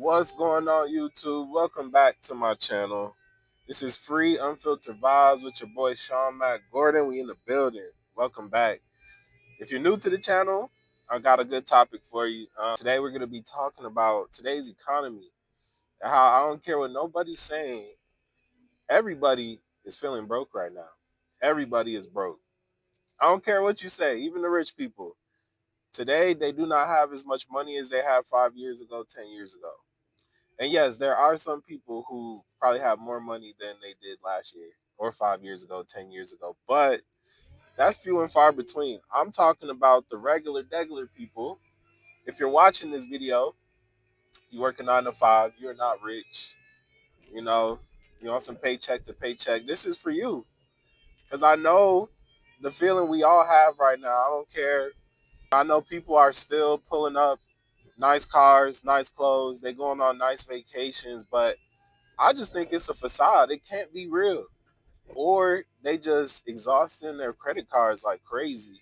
What's going on, YouTube? Welcome back to my channel. This is Free Unfiltered Vibes with your boy Sean Mac Gordon. We in the building. Welcome back. If you're new to the channel, I got a good topic for you. Today we're going to be talking about today's economy and how I don't care what nobody's saying. Everybody is feeling broke right now. Everybody is broke. I don't care what you say, even the rich people. Today, they do not have as much money as they had 5 years ago, 10 years ago. And yes, there are some people who probably have more money than they did last year or 5 years ago, 10 years ago, but that's few and far between. I'm talking about the regular people. If you're watching this video, you work a 9 to 5, you're not rich, you know, you're on some paycheck to paycheck. This is for you because I know the feeling we all have right now. I don't care. I know people are still pulling up nice cars, nice clothes, they going on nice vacations, but I just think it's a facade. It can't be real. Or they just exhausting their credit cards like crazy.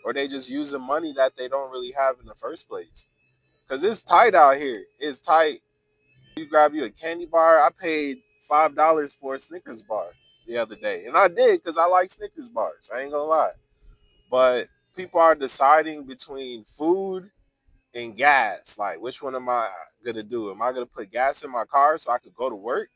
Or they just using money that they don't really have in the first place. Because it's tight out here. It's tight. You grab you a candy bar. I paid $5 for a Snickers bar the other day. And I did because I like Snickers bars. I ain't going to lie. But people are deciding between food and gas. Like, which one am I going to do? Am I going to put gas in my car so I could go to work?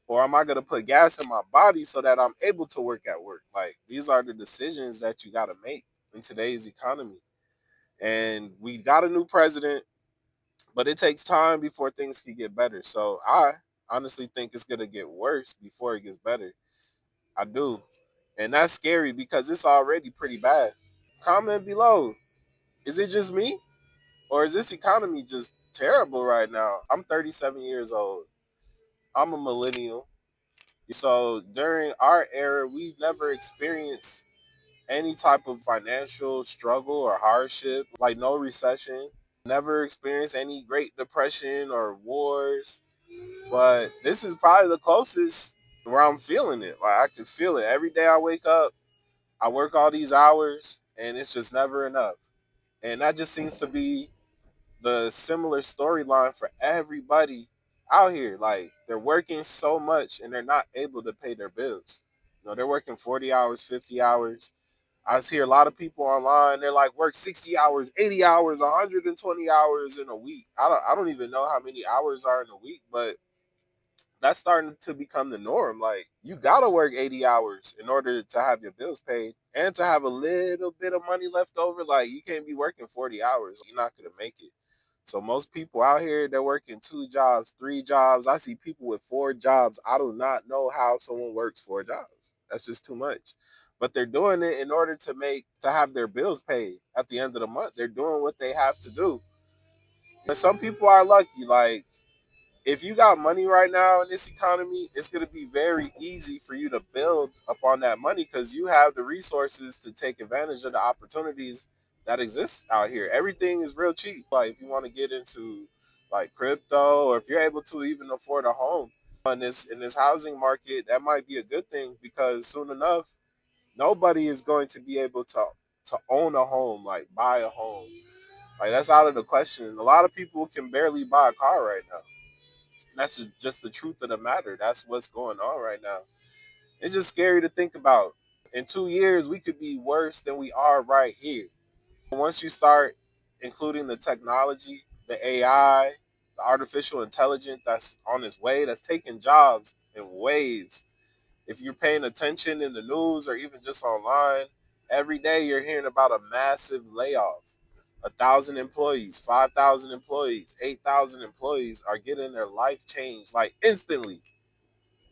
Or am I going to put gas in my body so that I'm able to work at work? Like, these are the decisions that you got to make in today's economy. And we got a new president, but it takes time before things can get better. So I honestly think it's going to get worse before it gets better. I do. And that's scary because it's already pretty bad. Comment below. Is it just me? Or is this economy just terrible right now? I'm 37 years old. I'm a millennial. So during our era, we never experienced any type of financial struggle or hardship, like no recession, never experienced any Great Depression or wars. But this is probably the closest where I'm feeling it. Like I can feel it every day I wake up. I work all these hours and it's just never enough. And that just seems to be the similar storyline for everybody out here. Like they're working so much and they're not able to pay their bills. They're working 40 hours, 50 hours. I see a lot of people online. They're like work 60 hours, 80 hours, 120 hours in a week. I don't even know how many hours are in a week, but that's starting to become the norm. Like you gotta work 80 hours in order to have your bills paid and to have a little bit of money left over. Like you can't be working 40 hours. You're not gonna make it. So most people out here, they're working 2 jobs, 3 jobs. I see people with 4 jobs. I do not know how someone works 4 jobs. That's just too much. But they're doing it in order to have their bills paid at the end of the month. They're doing what they have to do. But some people are lucky. Like if you got money right now in this economy, it's going to be very easy for you to build upon that money because you have the resources to take advantage of the opportunities that exist out here. Everything is real cheap. Like if you want to get into like crypto or if you're able to even afford a home in this housing market, that might be a good thing because soon enough, nobody is going to be able to own a home, like buy a home. Like that's out of the question. A lot of people can barely buy a car right now. That's just the truth of the matter. That's what's going on right now. It's just scary to think about. In 2 years, we could be worse than we are right here. Once you start including the technology, the AI, the artificial intelligence that's on its way, that's taking jobs in waves. If you're paying attention in the news or even just online, every day you're hearing about a massive layoff. 1,000 employees, 5,000 employees, 8,000 employees are getting their life changed like instantly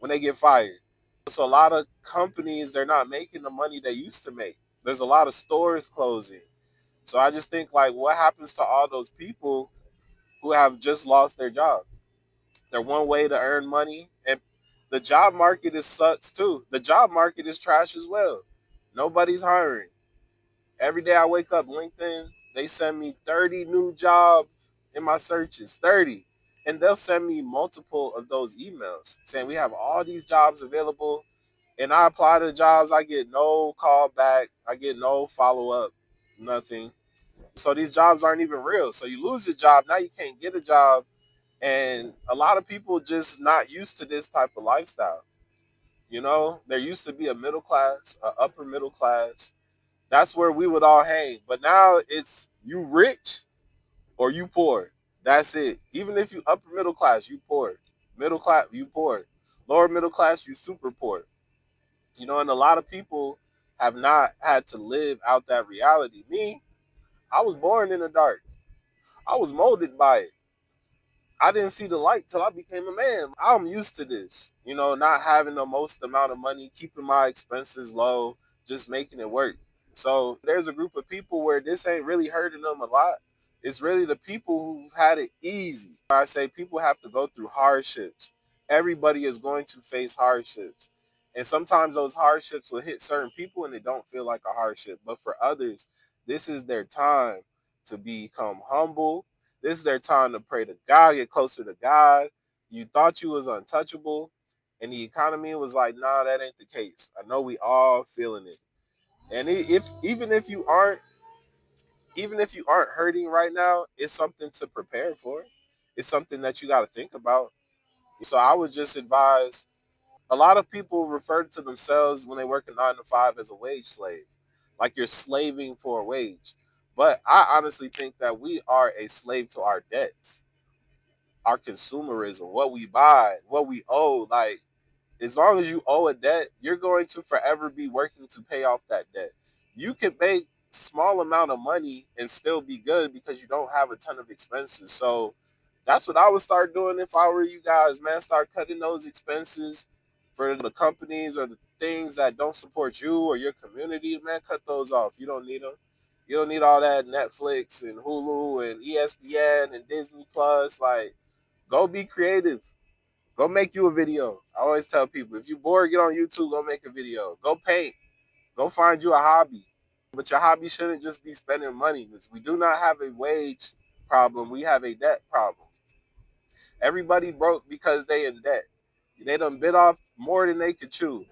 when they get fired. So a lot of companies, they're not making the money they used to make. There's a lot of stores closing. So I just think like what happens to all those people who have just lost their job? They're one way to earn money. And the job market is sucks too. The job market is trash as well. Nobody's hiring. Every day I wake up, LinkedIn, they send me 30 new jobs in my searches, 30. And they'll send me multiple of those emails saying we have all these jobs available. And I apply to the jobs, I get no call back, I get no follow up, nothing. So these jobs aren't even real. So you lose your job, now you can't get a job. And a lot of people just not used to this type of lifestyle. You know, there used to be a middle class, a upper middle class. That's where we would all hang. But now it's you rich or you poor. That's it. Even if you upper middle class, you poor. Middle class, you poor. Lower middle class, you super poor. You know, and a lot of people have not had to live out that reality. Me, I was born in the dark. I was molded by it. I didn't see the light till I became a man. I'm used to this, you know, not having the most amount of money, keeping my expenses low, just making it work. So there's a group of people where this ain't really hurting them a lot. It's really the people who've had it easy. I say people have to go through hardships. Everybody is going to face hardships. And sometimes those hardships will hit certain people and it don't feel like a hardship. But for others, this is their time to become humble. This is their time to pray to God, get closer to God. You thought you was untouchable, and the economy was like, nah, that ain't the case. I know we all feeling it. And if even if you aren't hurting right now, it's something to prepare for. It's something that you got to think about. So I would just advise a lot of people refer to themselves when they work a 9 to 5 as a wage slave, like you're slaving for a wage. But I honestly think that we are a slave to our debts, our consumerism, what we buy, what we owe. Like, as long as you owe a debt, you're going to forever be working to pay off that debt. You can make small amount of money and still be good because you don't have a ton of expenses. So that's what I would start doing if I were you guys, man. Start cutting those expenses for the companies or the things that don't support you or your community, man. Cut those off. You don't need them. You don't need all that Netflix and Hulu and ESPN and Disney Plus. Like, go be creative. Go make you a video. I always tell people, if you're bored, get on YouTube, go make a video. Go paint. Go find you a hobby. But your hobby shouldn't just be spending money. Because we do not have a wage problem. We have a debt problem. Everybody broke because they in debt. They done bit off more than they could chew.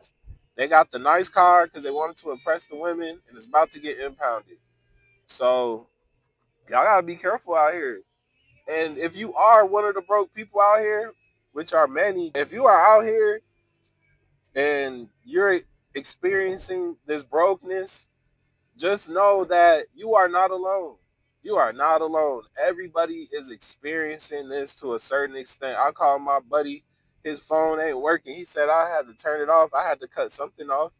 They got the nice car because they wanted to impress the women, and it's about to get impounded. So y'all gotta be careful out here. And if you are one of the broke people out here, which are many, if you are out here and you're experiencing this brokenness, just know that you are not alone. You are not alone. Everybody is experiencing this to a certain extent. I called my buddy, his phone ain't working. He said I had to turn it off. I had to cut something off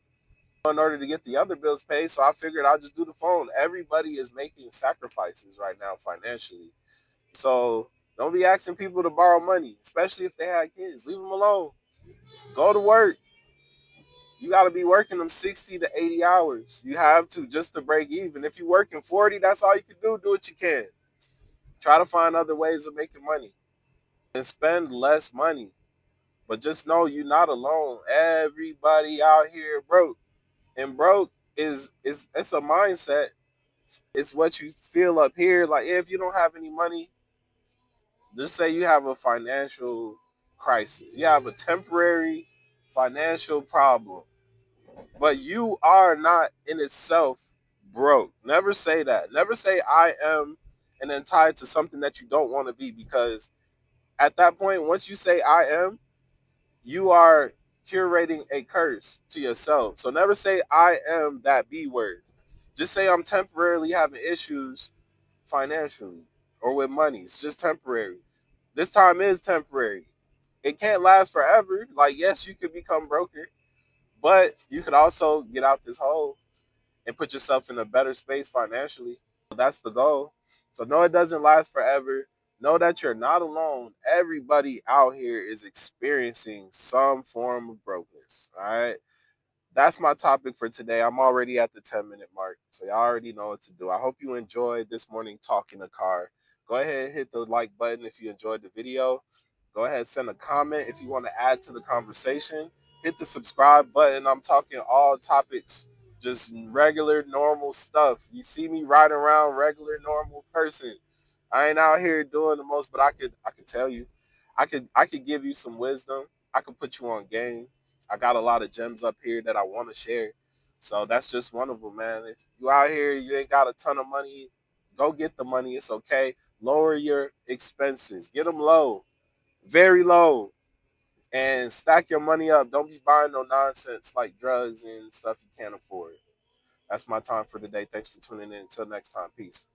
in order to get the other bills paid. So I figured I'll just do the phone. Everybody is making sacrifices right now financially. So don't be asking people to borrow money, especially if they have kids. Leave them alone. Go to work. You got to be working them 60 to 80 hours. You have to just to break even. If you're working 40, that's all you can do. Do what you can. Try to find other ways of making money and spend less money. But just know you're not alone. Everybody out here broke. And broke is it's a mindset. It's what you feel up here. Like if you don't have any money, just say you have a financial crisis. You have a temporary financial problem. But you are not in itself broke. Never say that. Never say I am and then tie it to something that you don't want to be, because at that point, once you say I am, you are curating a curse to yourself. So never say I am that B word. Just say I'm temporarily having issues financially or with money. It's just temporary. This time is temporary. It can't last forever. Like, yes, you could become broker, but you could also get out this hole and put yourself in a better space financially. That's the goal. So no, it doesn't last forever. Know that you're not alone. Everybody out here is experiencing some form of brokenness. All right. That's my topic for today. I'm already at the 10-minute mark. So y'all already know what to do. I hope you enjoyed this morning talk in the car. Go ahead and hit the like button if you enjoyed the video. Go ahead and send a comment if you want to add to the conversation. Hit the subscribe button. I'm talking all topics, just regular, normal stuff. You see me riding around regular, normal person. I ain't out here doing the most, but I could tell you. I could give you some wisdom. I could put you on game. I got a lot of gems up here that I want to share. So that's just one of them, man. If you out here, you ain't got a ton of money, go get the money. It's okay. Lower your expenses. Get them low. very low, and stack your money up. Don't be buying no nonsense like drugs and stuff you can't afford. That's my time for today. Thanks for tuning in. Until next time. Peace.